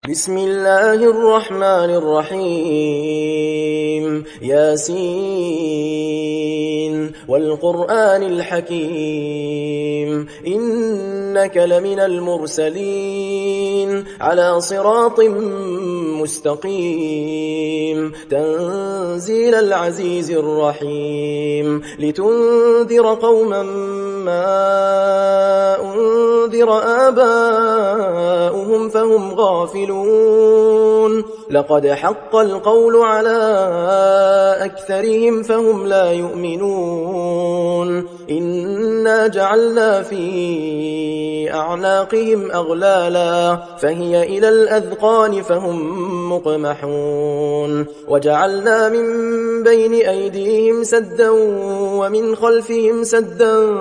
بسم الله الرحمن الرحيم ياسين والقرآن الحكيم إنك لمن المرسلين على صراط مستقيم تنزيل العزيز الرحيم لتنذر قوما ما أنذر آباؤهم فهم غافلون لقد حق القول على أكثرهم فهم لا يؤمنون إنا جعلنا في أعناقهم أغلالا فهي إلى الأذقان فهم مقمحون وجعلنا من بين أيديهم سدا ومن خلفهم سدا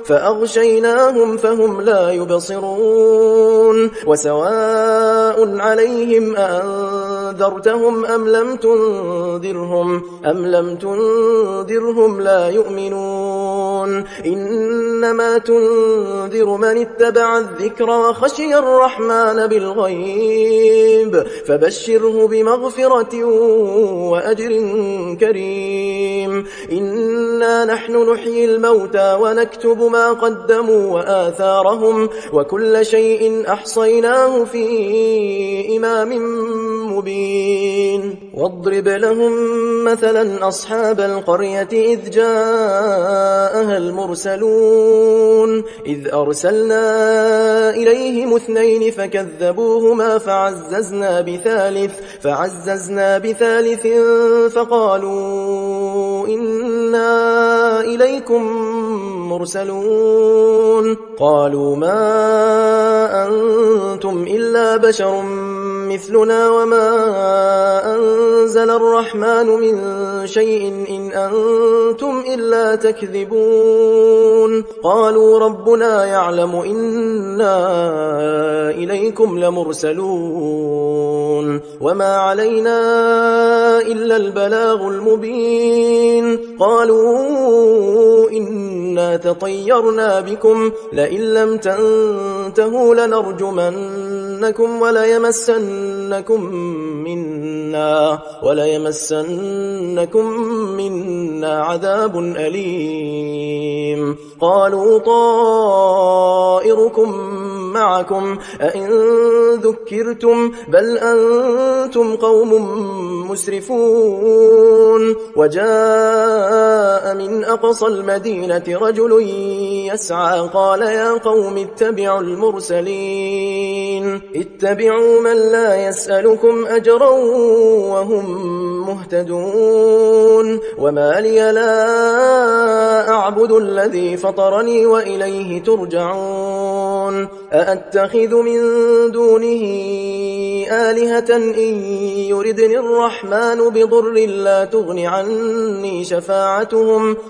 فأغشيناهم فهم لا يبصرون وسواء عليهم أأنذرتهم أم لم تنذرهم لا يؤمنون إنما تنذر من اتبع الذكر وخشي الرحمن بالغيب فبشره بمغفرة وأجر كريم إنا نحن نحيي الموتى ونكتب ما قدموا وآثارهم وكل شيء أحصيناه في إمام مبين واضرب لهم مثلا أصحاب القرية إذ جاءها المرسلون إذ أرسلنا إليهم 2 فكذبوهما فعززنا بثالث فقالوا إنا إليكم مرسلون قالوا ما أنتم إلا بشر مثلنا وما أنزل الرحمن من شيء إن أنتم إلا تكذبون قالوا ربنا يعلم إنا إليكم لمرسلون وما علينا إلا البلاغ المبين قالوا إنا تطيرنا بكم لئن لم تنتهوا لنرجمنكم وليمسنكم منا عذاب أليم قالوا طائركم معكم أئن ذكرتم بل أنتم قوم مسرفون وجاء من أقصى المدينة رجل يسعى قال يا قوم اتبعوا المرسلين اتبعوا من لا يسألكم أجرا وهم مهتدون وما لي لا أعبد الذي فطرني وإليه ترجعون أأتخذ من دونه آلهة إن يردني الرحمن بضر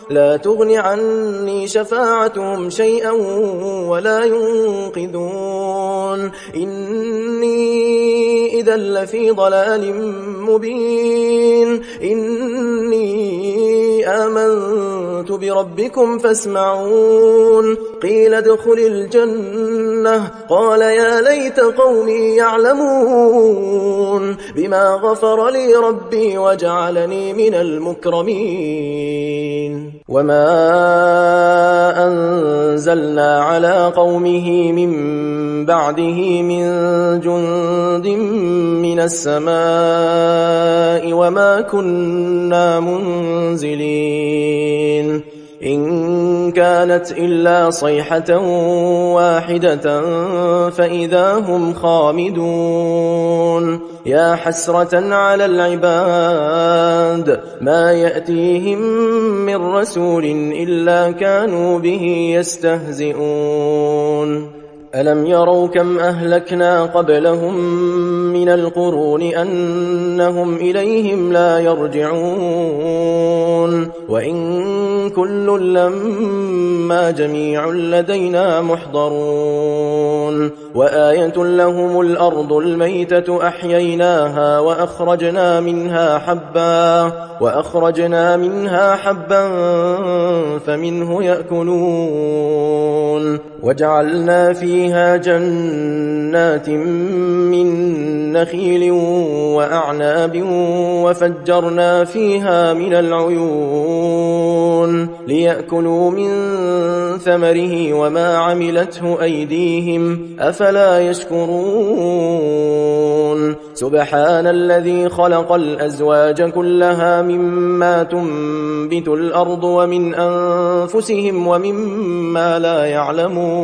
لا تغن عني شفاعتهم شيئا ولا ينقذون إني إذا لفي ضلال مبين إني آمنت بربكم فاسمعون قيل ادخل الجنة قال يا ليت قومي يعلمون بما غفر لي ربي وجعلني من المكرمين وما أنزلنا على قومه من بعده من جند من السماء وما كنا منزلين إن كانت إلا صيحة واحدة فإذا هم خامدون يا حسرة على العباد ما يأتيهم من رسول إلا كانوا به يستهزئون ألم يروا كم أهلكنا قبلهم من القرون أنهم إليهم لا يرجعون وإن كل لما جميع لدينا محضرون وآية لهم الأرض الميتة أحييناها وأخرجنا منها حبا فمنه يأكلون وجعلنا فيها جنات من نخيل وأعناب وفجرنا فيها من العيون ليأكلوا من ثمره وما عملته أيديهم أفلا يشكرون سبحان الذي خلق الأزواج كلها مما تنبت الأرض ومن أنفسهم ومما لا يعلمون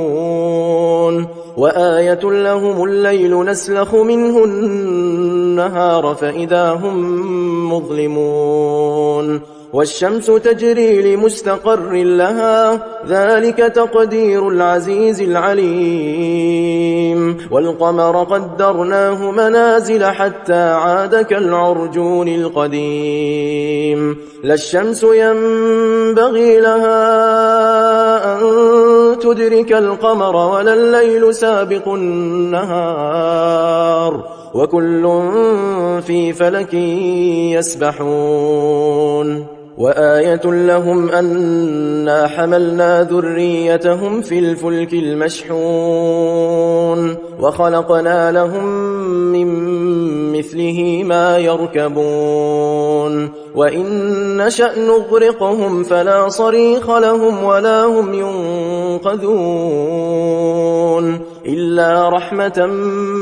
وآية لهم الليل نسلخ منه النهار فإذا هم مظلمون والشمس تجري لمستقر لها ذلك تقدير العزيز العليم والقمر قدرناه منازل حتى عاد كالعرجون القديم لا الشمس ينبغي لها أن تدرك القمر ولا الليل سابق النهار وكل في فلك يسبحون وآية لهم أنا حملنا ذريتهم في الفلك المشحون وخلقنا لهم من مثله ما يركبون وإن نشأ نغرقهم فلا صريخ لهم ولا هم ينقذون إلا رحمة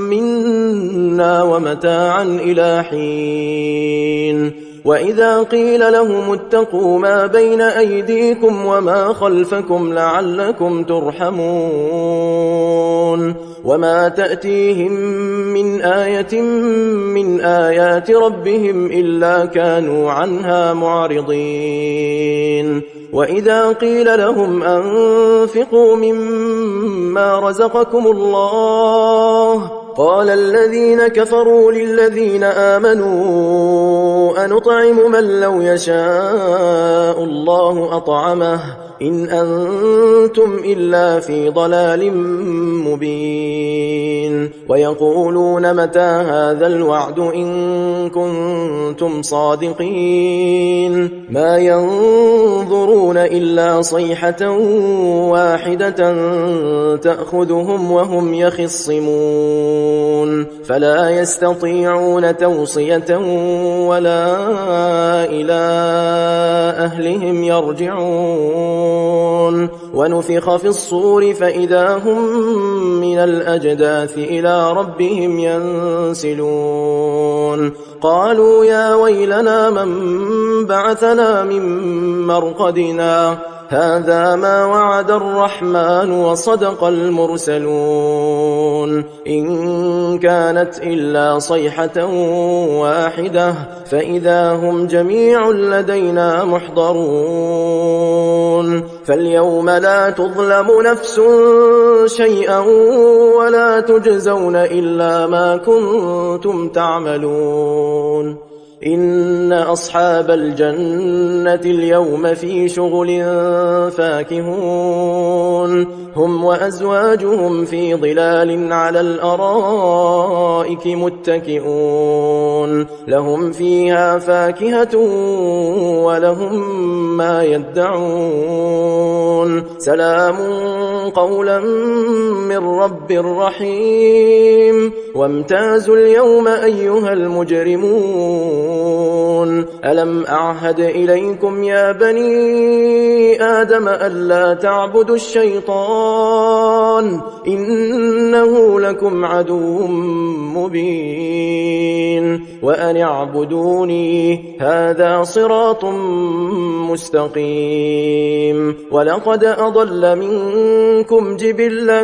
منا ومتاعا إلى حين وإذا قيل لهم اتقوا ما بين أيديكم وما خلفكم لعلكم ترحمون وما تأتيهم من آية من آيات ربهم إلا كانوا عنها معرضين وإذا قيل لهم أنفقوا مما رزقكم الله قال الذين كفروا للذين آمنوا أنطعم من لو يشاء الله أطعمه إن أنتم إلا في ضلال مبين ويقولون متى هذا الوعد إن كنتم صادقين ما ينظرون إلا صيحة واحدة تأخذهم وهم يخصمون فلا يستطيعون توصية ولا إلى أهلهم يرجعون ونفخ في الصور فإذا هم من الأجداث إلى ربهم ينسلون قالوا يا ويلنا من بعثنا من مرقدنا هذا ما وعد الرحمن وصدق المرسلون إن كانت إلا صيحة واحدة فإذا هم جميع لدينا محضرون فاليوم لا تظلم نفس شيئا ولا تجزون إلا ما كنتم تعملون إن أصحاب الجنة اليوم في شغل فاكهون هم وأزواجهم في ظلال على الأرائك متكئون لهم فيها فاكهة ولهم ما يدعون سلام قولا من رب رحيم وامتازوا اليوم أيها المجرمون ألم أعهد إليكم يا بني آدم ألا تعبدوا الشيطان إنه لكم عدو مبين وأن اعبدوني هذا صراط مستقيم ولقد أضل منكم جبلا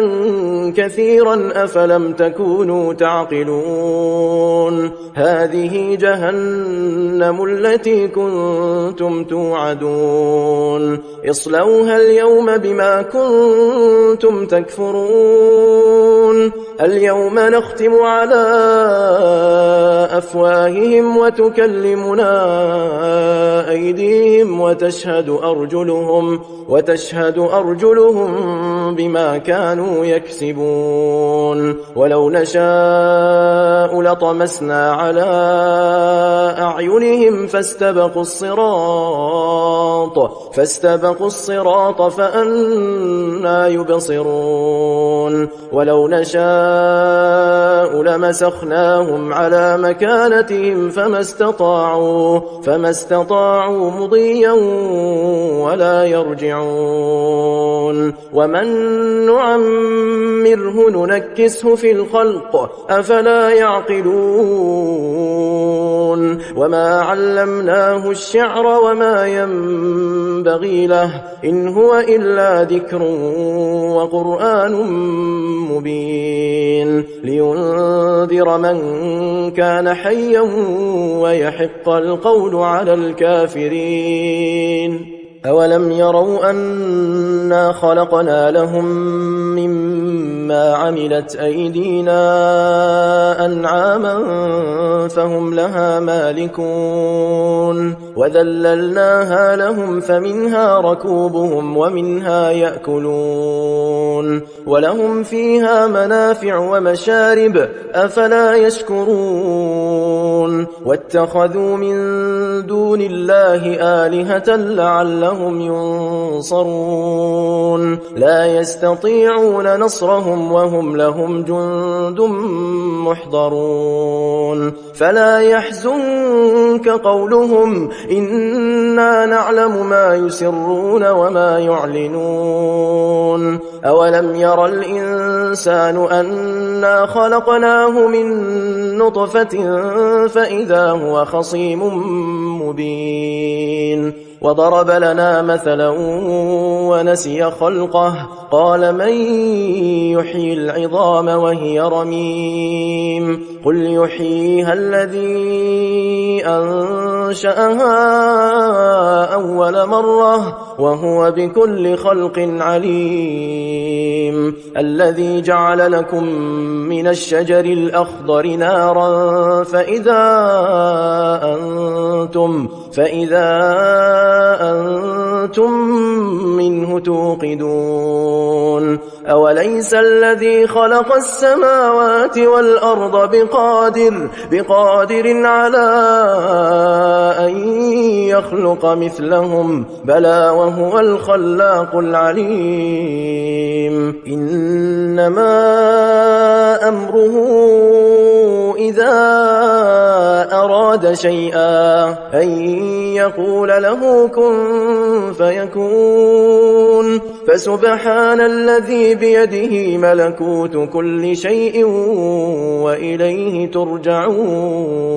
كثيرا أفلم تكونوا تعقلون هذه جهنم التي كنتم توعدون اصلوها اليوم بما كنتم تكفرون اليوم نختم على أفواههم وتكلمنا أيديهم وتشهد أرجلهم بما كانوا يكسبون ولو نشاء نشاء لطمسنا على أعينهم فاستبقوا الصراط فأنى يبصرون ولو نشاء لمسخناهم على مكانتهم فما استطاعوا مضيا ولا يرجعون ومن نعمره ننكسه في الخلق أفلا يعقلون وما علمناه الشعر وما ينبغي له إن هو إلا ذكر وقرآن مبين لينذر من كان حيا ويحق القول على الكافرين أولم يروا أنا خلقنا لهم مما عملت أيدينا أنعاما فهم لها مالكون وذللناها لهم فمنها ركوبهم ومنها يأكلون ولهم فيها منافع ومشارب أفلا يشكرون واتخذوا من دون الله آلهة لعلهم ينصرون لا يستطيعون نصرهم وهم لهم جند محضرون فلا يحزنك قولهم إنا نعلم ما يسرون وما يعلنون أولم ير الإنسان أنا خلقناه من نطفة فإذا هو خصيم مبين وضرب لنا مثلا ونسي خلقه قال من يحيي العظام وهي رميم قل يحييها الذي أنشأها أول مرة وهو بكل خلق عليم الذي جعل لكم من الشجر الأخضر نارا فإذا أنتم منه توقدون أوليس الذي خلق السماوات والأرض بقادر على أن يخلق مثلهم بلى وهو الخلاق العليم إنما أمره إذا أراد شيئا أن يقول له كن فيكون فسبحان الذي بيده ملكوت كل شيء وإليه ترجعون